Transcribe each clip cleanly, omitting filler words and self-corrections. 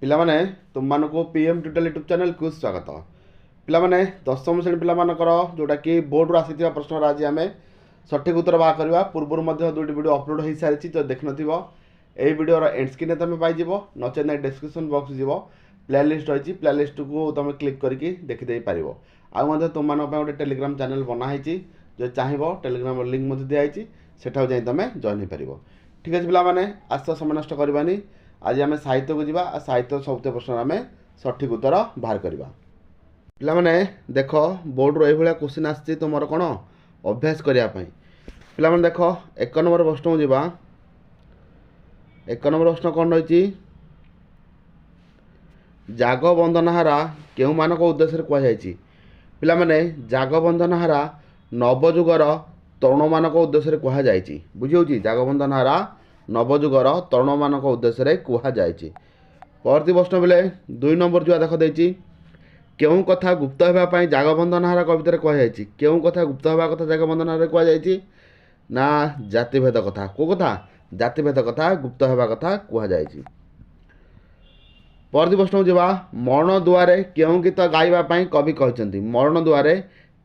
ପିଲାମାନେ ତୁମମାନଙ୍କୁ PM tutorial YouTube ଚ୍ୟାନେଲକୁ ସ୍ୱାଗତ। ପିଲାମାନେ ଦଶମ ଶ୍ରେଣୀ ପିଲାମାନଙ୍କର ଯେଉଁଟାକି ବୋର୍ଡ଼ରୁ ଆସିଥିବା ପ୍ରଶ୍ନର ଆଜି ଆମେ ସଠିକ୍ ଉତ୍ତର ବାହାର କରିବା। ପୂର୍ବରୁ ମଧ୍ୟ ଦୁଇଟି ଭିଡ଼ିଓ ଅପଲୋଡ଼ ହୋଇସାରିଛି, ଯଦି ଦେଖିନଥିବ ଏହି ଭିଡ଼ିଓର ଏଣ୍ଡ ସ୍କ୍ରିନ୍ରେ ତୁମେ ପାଇଯିବ, ନଚେତ୍ ନାଇଁ ଡେସ୍କ୍ରିପ୍ସନ୍ ବକ୍ସ ଯିବ, ପ୍ଲେଲିଷ୍ଟ ରହିଛି, ପ୍ଲେଲିଷ୍ଟକୁ ତୁମେ କ୍ଲିକ୍ କରିକି ଦେଖିଦେଇପାରିବ। ଆଉ ମଧ୍ୟ ତୁମମାନଙ୍କ ପାଇଁ ଗୋଟେ ଟେଲିଗ୍ରାମ ଚ୍ୟାନେଲ ବନା ହେଇଛି, ଯଦି ଚାହିଁବ ଟେଲିଗ୍ରାମର ଲିଙ୍କ୍ ମଧ୍ୟ ଦିଆହେଇଛି, ସେଠାକୁ ଯାଇ ତୁମେ ଜଏନ୍ ହୋଇପାରିବ। ଠିକ୍ ଅଛି ପିଲାମାନେ, ଆସ ସମୟ ନଷ୍ଟ କରିବାନି, आज आम साहित्य को जीवा। साहित्य सब प्रश्न आम सठिक उत्तर बाहर करवा। पिलामाने देख बोर्ड रो ये क्वेश्चन आसी तुम कौन अभ्यास करने। पिलामाने देख एक नंबर प्रश्न को जीवा। एक नंबर प्रश्न कौन रही, जाग बंधनहारा केउ मानक उद्देश्य कहुई। पिलामाने जाग बंधनहारा नवजुगर तरुण मानक उद्देश्य कहुई। बुझी जाग बंधनहारा नवजुगर तरुण मानक उद्देश्य कहुई। परवर्ती प्रश्न बेले दुई नंबर जो देख देती, केउ कथा गुप्त होगापी जागबंधनहारा कवितार कहुई। केउ कथा गुप्त होगा कथा जागबंधनहारा कहुई ना जातिभेद कथा। को कथा? जातिभेद कथा गुप्त होगा कथा कहुई। परवर्ती प्रश्न जावा, मरण दुआरे केउ गीत गाइबापी कवि कहते। मरण दुआरे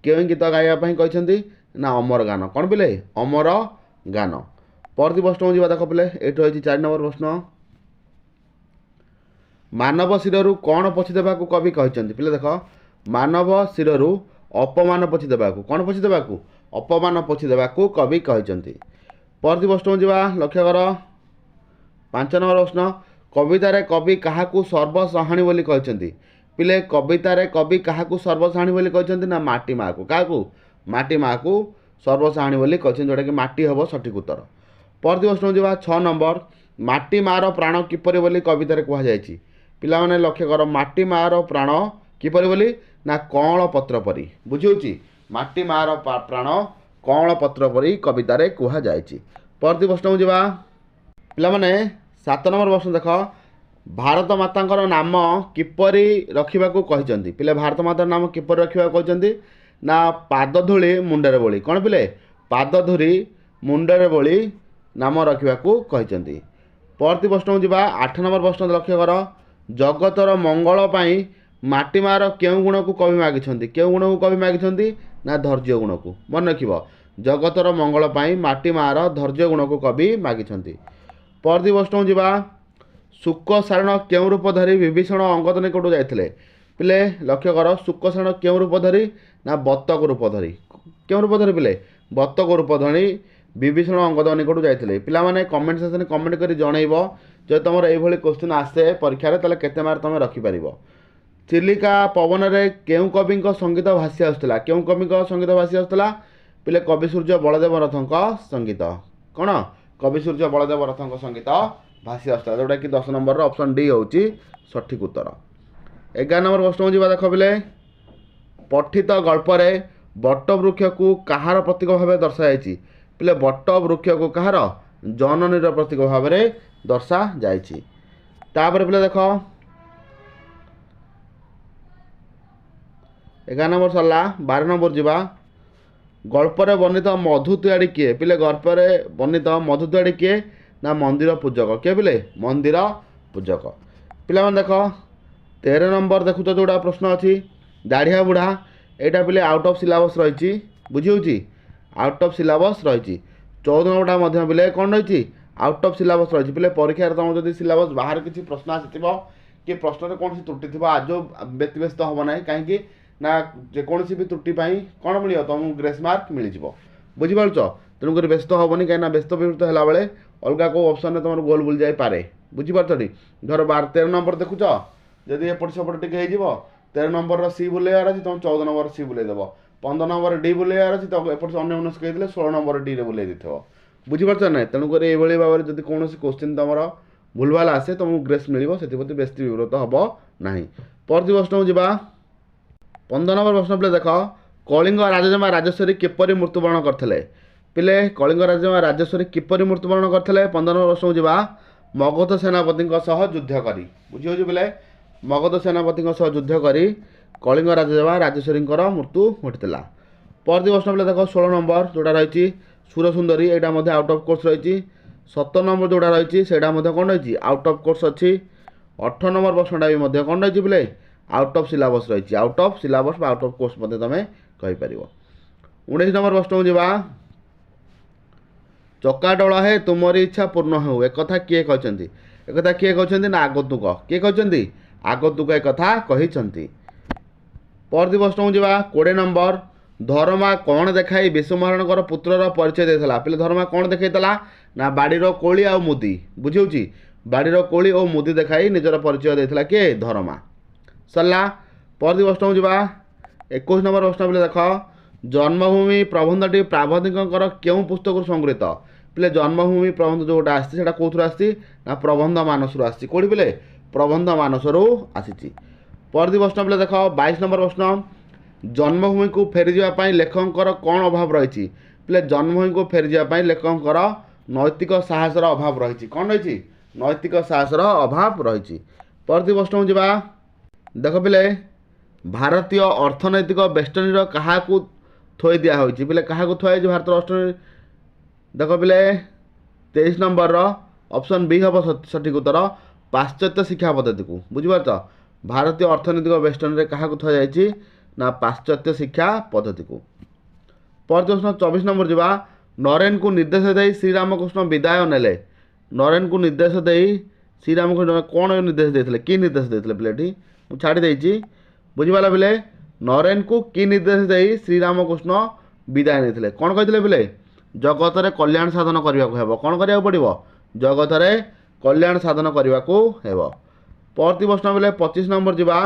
केउ गीत गाइबापी कहते ना अमर गान। कौन पिले? अमर गान। परवर्ती प्रश्न जीवा देख पिले, ये रही 4 नंबर प्रश्न, मानव शिरु कौन पोछीदेवा कवि कहते। पिले देख, मानव शिरु अपमान पोछीदेवा। कौन पोछीदेवा? अपमान पोछीदेवा कवि कहते। परवर्ती प्रश्न जीवा लक्ष्य कर 5 नंबर प्रश्न, कवितार कवि क्या सर्वसहाणी बोली कहते। पिले कवितार कवि क्या सर्वसहाणी बोली कहते ना माटी माँ को। क्या? माटी माँ को सर्वसहाणी बोली कहते, जोटा कि माटी हम सठिक उत्तर। परवर्ती प्रश्न जीवा 6 नंबर, माटी मार प्राण किपरि बोली कवितार कहुई। पिला माने लक्ष्य कर, माटी मार प्राण किपरि बोली ना कौल पत्र परी। बुझी माटी मार प्राण कौल पत्र परी कवितार कहुई। परवर्ती प्रश्न जीवा पिला माने 7 नंबर प्रश्न देख, भारत माता नाम किपरि रखा कहते। पिले भारत माता नाम किपरि रखा कहते ना पाद धूली मुंडरे बोली। कौन पिले? पाद धूली मुंडरे बोली नाम रखा कहते। परवर्ती प्रश्न जीवा 8 नंबर प्रश्न लक्ष्य कर, जगतर मंगल पाई माटीमार केउ गुण को कवि मागिछंती। केउ गुण को कवि मागिछंती ना धैर्य गुण को। मन रखिब, जगतर मंगल पाई माटीमार धैर्य गुण को कवि मागिछंती। परवर्ती प्रश्न जीवा, शुक सारण केउ रूप धरी विभीषण अंगद निकट जाइथिले। पिले लक्ष्य कर, शुक सारण केउ रूप धरी ना बत्तक रूप धरी। केउ रूप धरी पिले? बत्तक रूप धरी विभीषण अंगद निकट जाइथिले। पिला माने कमेंट सेक्शन कमेंट करी जणैबो, जो तुमर एई भली क्वेश्चन आसे परीक्षा रे तले केते मार्क तुम रखि परिबो। चिलिका पवन रे केउ कवि संगीत भासी आसुतला। केउ कवि संगीत भासी आसुतला? पिले कवि सूर्य बलदेव रथंक संगीत। कौन? कवि सूर्य बलदेव रथंक संगीत भासी आसुतला, जोटा कि 10 नंबर ऑप्शन डी होची सठिक उत्तर। 11 नंबर प्रश्न जीवा देख पिले, पठित गल्प रे बट वृक्ष को कहार प्रतीक भाव दर्शाई। पिले बट वृक्ष को कहार? जननीर प्रतीक भाव में दर्शा जाइछि। तापर पिले देख 11 नंबर सरला। 12 नंबर जीवा, गल्परे वर्णित मधु तिहाड़ी किए। पिले गल्परे वर्णित मधु तिहाड़ी किए ना मंदिर पूजक। किए पिले? मंदिर पूजक। पिला देख 13 नंबर देखुच जोड़ा प्रश्न अच्छी, दाढ़िया बुढ़ा, यहाँ पिले आउट ऑफ सिलेबस रही। बुझी आउट ऑफ सिलेबस रही। 14 नंबर पिले कौन रही? आउट ऑफ सिलेबस रही। पिले परीक्षा तुम जब सिलेबस बाहर किसी प्रश्न आसी कि प्रश्न में कौन त्रुटि थी आज व्यतिव्यस्त हम ना कहीं ना जेकोसी भी त्रुटि कौन मिल तुमको ग्रेस मार्क मिल जाव। बुझीपार? तेणुक व्यस्त हेनी कहीं व्यस्त विवृत है बेले अलग कौ ऑप्शन में तुम गोल बुल जापे। बुझीपार? धर 13 नंबर देखुच, जदि एपट सेपट टे हो 13 नंबर सी बुलेबार अच्छी तुम 14 नंबर सी बुलेदेव, 15 नंबर डी बुलेबार अच्छी तो एपट अन्य मनस्क 16 नंबर डी रे बुले देव। बुझीपार ना? तेणुक ये भाव में जब कौन क्वेश्चन तुम भूलभाल आसे तुमको ग्रेस मिल से बेस्ट विवृत हम ना। परवर्ती प्रश्न जीवा 15 नंबर प्रश्न पिले देख, कलिंग राजजमा राजेश्वरी किपरि मृत्युवरण करथिले। पिले कलिंग राजजमा राजेश्वरी किपरि मृत्युवरण करथिले। 15 नंबर प्रश्न जीवा, मगध सेनापति सह युद्ध करी। बुझी पिले मगध सेनापति सह युद्ध करी कलिंग राजजमा राजेश्वरी मृत्यु घटिला। परवर्ती प्रश्न पिले देख 16 नंबर जोड़ा रही सुरसुंदरी, यहाँ आउट ऑफ कोर्स रही। 17 नंबर जोड़ा रही कौन रही आउट ऑफ कोर्स अच्छी। अठर नंबर प्रश्नटा भी कौन रही बोले आउट ऑफ सिलेबस रही out of syllabus out of course तुम कहीपर 19 नंबर प्रश्न जा चका डोला है तुमरी इच्छा पूर्ण हो एक किए कहते एक किए कहते ना आगतुक किए कहते आगतुक एक कहते परवर्ती प्रश्न जा 20 नंबर धर्मा कौन देखाई विश्वमहाराण पुत्रर परिचय देता पे धर्मा कौन देखा ना बाड़ीर कोली आ मुदी बुझे बाड़ीर कोली और मुदी देखाई निजर परिचय देता किए धर्मा सरला परवर्ती प्रश्न जा 21 नंबर प्रश्न पे देख जन्मभूमि प्रबंधटी प्राबंधिकर क्यों पुस्तक संगृहीत पे जन्मभूमि प्रबंध जोटा आसी कौन आसी प्रबंध मानस आसी कौटी पे प्रबंध मानस आसी परवर्ती प्रश्न पे देख 22 नंबर प्रश्न जन्मभूमि को फेरी जावाई लेखकर कौन अभाव रही पे जन्मभूमि को फेरी जावाई लेखकर नैतिक साहसर अभाव रही कौन रही नैतिक साहसर अभाव रही परवर्ती प्रश्न जा देख पे भारतीय अर्थनैतिक बेस्टनी क्या थोई दिया पे क्या थोड़ा भारत अर्थनी देख पे 23 नंबर ऑप्शन बी हम सठिक उत्तर पाश्चात्य शिक्षा पद्धति को बुझीपार भारतीय अर्थनैतिक बेस्टनी क्या थोड़ा ना पाश्चात्य शिक्षा पद्धति को परवर्ती प्रश्न 24 नंबर जा नरेन को निर्देश दे श्रीरामकृष्ण विदाय नेले नरेन को निर्देश दे श्रीरामकृष्ण कौन निर्देश देते कि निर्देश देते पे छाड़ी बुझीपारा पे नरेन को कि निर्देश दे श्रीरामकृष्ण विदाय नहीं कौन कहते पे जगत में कल्याण साधन करने को कौन करा पड़ो जगत में कल्याण साधन करने को परवर्ती प्रश्न पे 25 नंबर जा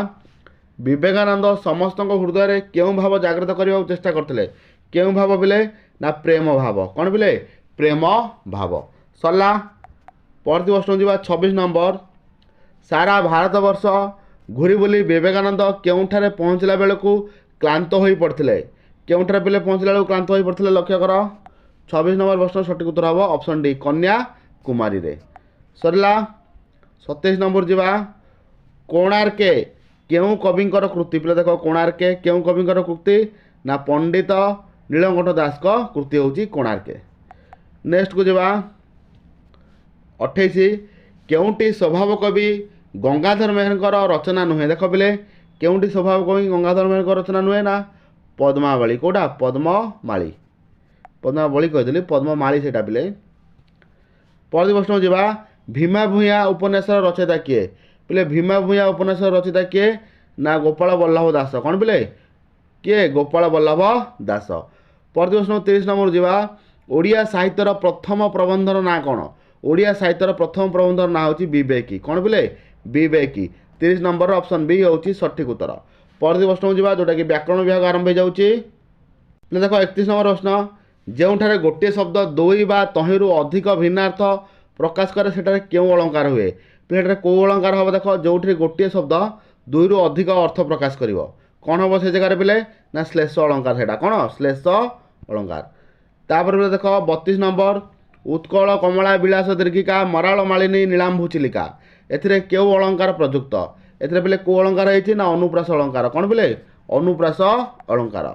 विवेकानंद समस्त हृदय में क्यों भाव जागृत करने चेष्टा करते क्यों भाव पे ना प्रेम भाव कौन पे प्रेम भाव सरला परवर्ती प्रश्न जा 26 नंबर सारा भारत वर्ष घूरी बुली विवेकानंद केउठारे पहुँचला बेलू क्लांत हो पड़ते केउठारे पे पहुँचला बेलू क्लांत हो पड़ते लक्ष्य कर 26 नंबर प्रश्न सठिक उत्तर हम ऑप्शन डी कन्याकुमारी रे सरला 27 नंबर जा कोणार्के क्यों कविंकर कृति पे देख कोणार्के क्यों कविंकर कृति ना पंडित नीलकंठ दास का कृति हूँ कोणार्के नेक्स्ट को जा 28 केउटी स्वभाव कवि गंगाधर मेहर रचना नुहे देख पे केउटी स्वभाव कवि गंगाधर मेहर रचना नुहे ना पद्मावली कौटा पद्ममाली पद्मावली कही पद्ममाली से पे परवर्ती प्रश्न जा भीमा भूया उपन्यास रचयिता किए पे भीमा भूया उपन्यास रचयिता किए ना गोपाल बल्लभ दास कौन पे किए गोपाल बल्लभ दास परवर्ती प्रश्न 30 नंबर जा ओडिया साहित्यर प्रथम प्रबंधर ना कौन ओडिया साहित्यर प्रथम प्रबंधर ना हूँ विवेकी कौन पे विवेकी 30 नंबर ऑप्शन बी हूँ सठिक उत्तर परवर्ती प्रश्न जा जोटा कि व्याकरण विभाग आरंभ हो जाऊँगी देख 31 नंबर प्रश्न जोठारे गोटे शब्द दुई बा तहिंरु अधिक भिन्नार्थ प्रकाश करे सेठारे क्यों अलंकार हुए पे कौ अलंकार हम देख जो गोटे शब्द दुई अधिक अर्थ प्रकाश कर कौन हम से जगह पे ना श्लेष अलंकार से कौन श्लेष अलंकार तापर देख 32 नंबर उत्कल कमला विलास दीर्घिका मराल मालिनी नीलांभु चिलिका एथिरे क्यों अलंकार प्रयुक्त एथिरे पे कौ अलंकार है ना अनुप्रास अलंकार कौन पे अनुप्रास अलंकार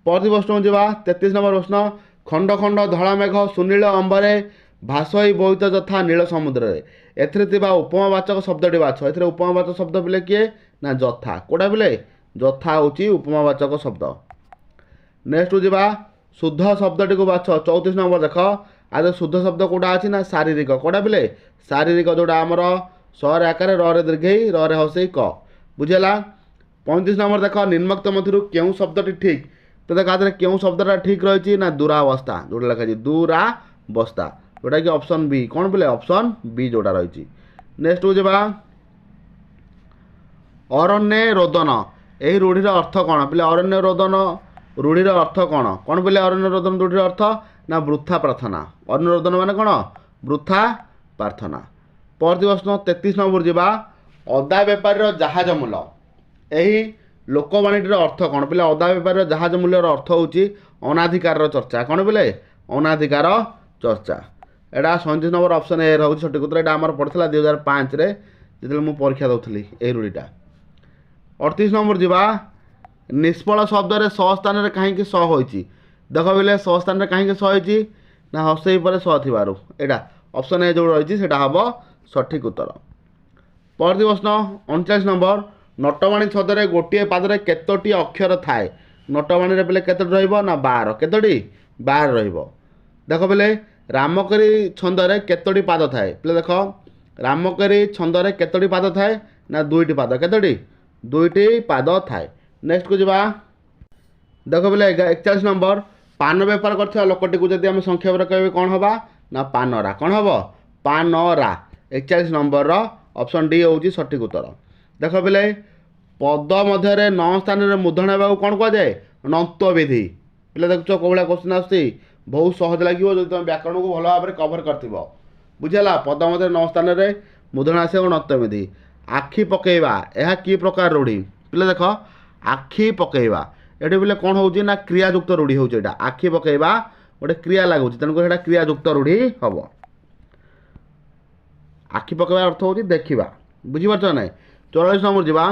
परवर्ती प्रश्न जा 33 नंबर प्रश्न खंड खंड धला मेघ सुनील अंबरे भाषई बोहित जथा नील समुद्र एथिरे उपमावाचक शब्दटी बाछ ए उपमावाचक शब्द पे किए ना जथा कौटा पे जथा हूँ उपमावाचक शब्द नेक्स्ट जा शुद्ध शब्दटी को बाछ 34 नंबर देख आज शुद्ध शब्द कौटा अच्छी ना शारीरिक कौटा पे शारीरिक जोटा आमर सर आकार रे दीर्घई रे हसई क बुझेगा 35 नंबर देख निम्नक्त मध्य क्यों शब्दटी ठीक तो देख क्यों शब्दटा ठीक रही ना दुरावस्था जोटा लिखा दुरावस्था जोटा कि ऑप्शन बी कौन बोले ऑप्शन बी जोटा रही नेक्स्ट हो जा अरण्य रोदन यही रूढ़ीर अर्थ कौन पे अरण्य रोदन रूढ़ीर अर्थ कौन कौन बोले अरण्य रोदन रूढ़ीर अर्थ ना वृथा प्रार्थना अरण्य रोदन मान कौन वृथा प्रार्थना परवर्ती प्रश्न 33 नंबर जा अदा बेपारी जहाज मूल यही लोकवाणीटीर अर्थ कौन पे अदा बेपारी जहाज मूल्यर अर्थ हूँ अनाधिकार चर्चा कौन पे अनाधिकार चर्चा एटा 37 नंबर ऑप्शन ए रही सठिक उत्तर यहाँ आम पड़ता 2005 जो मुझे परीक्षा दूसरी यही रूढ़ीटा 38 नंबर जा निष्फल शब्द स स्थान में कहीं स हो देख बोले स स्थान में कहीं स हो ना हसई पर स थी यहाँ ऑप्शन ए जो रही हम सठिक उत्तर परवर्ती प्रश्न 39 नंबर नटवाणी छंदरे गोटे पादरे केतोटी अक्षर थाए नटवाणी पे केतोटी रहिबो ना 12 केतोटी 12 रहिबो देख पे रामकरी छंदरे केतोटी पाद थाए पे देख रामकरी छंदरे केतोटी पाद थाए ना दुईटी पाद केतोटी दुईटी पाद थाए नेक्स्ट को जबा देख पे 41 नंबर पान बेपार करथिबा लोकटी को जदि हम संक्षेप रे कहबे कोन हबा ना पानरा कोन हबो पानरा 41 नंबर ऑप्शन डी होची सठिक उत्तर देख पे पद मध्य 9 स्थान में मुद्रण होगा कौन कह जाए नंत्व विधि पे देखुच कौ भाया क्वेश्चन आसती बहुत सहज लगे जो तुम व्याकरण को भल भाव में कभर कर बुझेगा पद मध्य 9 स्थान में मुद्रण आस नत्व विधि आखि पकईवा यह कि प्रकार रूढ़ी पे देख आखि पकईवा ये बोले कौन हो क्रियायुक्त रूढ़ी हो आखि पकईवा गोटे क्रिया लगुच तेणुक क्रियायुक्त रूढ़ी हम आखि पकईवा अर्थ हो देखा बुझीपार ना 44 नंबर जा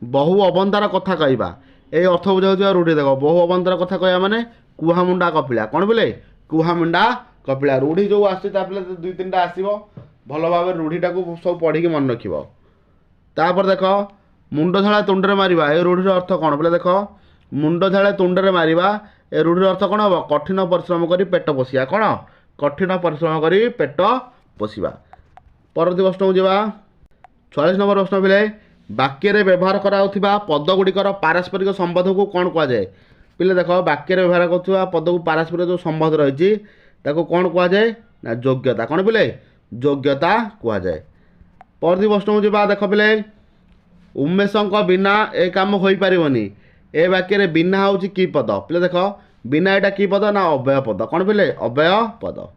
बहु अबंतार कथा कहवा ये अर्थ बुझा रूढ़ी देख बहु अबंतार कथा कहवा माने कुहामुंडा कपिला कौन बोले कुहामुंडा कपिला रूढ़ी जो आस दुई तीन टा आसो भल भाव रूढ़ीटा को सब पढ़ी मन रखिपर देख मुंड झाड़ा तुंडे मारिबा ए रूढ़ीर अर्थ कौन बोले देख मुंड झाड़ा तुंडे मारिबा ए रूढ़ीर अर्थ कौन हम कठिन परिश्रम करी पेट पोषिया कौन कठिन परिश्रम करी पेट पोषिबा परवर्ती प्रश्न जा 46 नंबर प्रश्न बोले वाक्य व्यवहार कराउथिबा पदगुड़िकर पारस्परिक संबंध को कौन कहुए पे देख वाक्य व्यवहार कर पद को पारस्परिक जो संबंध रही कौन कहुए ना योग्यता कौन पे योग्यता कहुए परवर्ती प्रश्न जा देख पे उमेश बिना ए कम हो पारनी ए वाक्य बिना हूँ कि पद पे देख बिना यहाँ कि पद ना अव्यय पद कौन पे अव्यय पद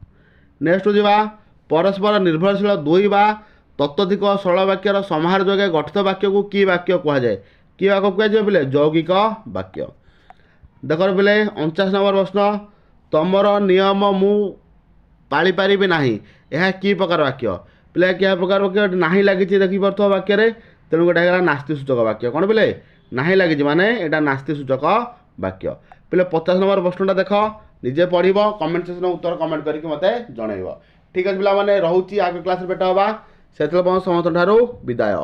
नेक्स्ट जा परस्पर निर्भरशील दुई बा तत्वधिक सरल वाक्यर समाहार जोगे गठित वाक्य को कि वाक्य कहुए कि वाक्य कहुए पे यौगिक वाक्य देख पे 49 नंबर प्रश्न तमर नियम मु पाली पारि ना यह कि प्रकार वाक्य पे क्या प्रकार वाक्य ना लगी देखिपे वाक्य तेणु गोटे नास्ति सूचक वाक्य कौन पे ना लगी माने यहाँ नास्ति सूचक वाक्य पे 50 नंबर प्रश्नटा देख निजे पढ़ कमेंट सेक्शन उत्तर कमेंट करके मते जनइब ठीक है पिला माने रहूची आगे क्लास भेट हवा से समस्त विदाय।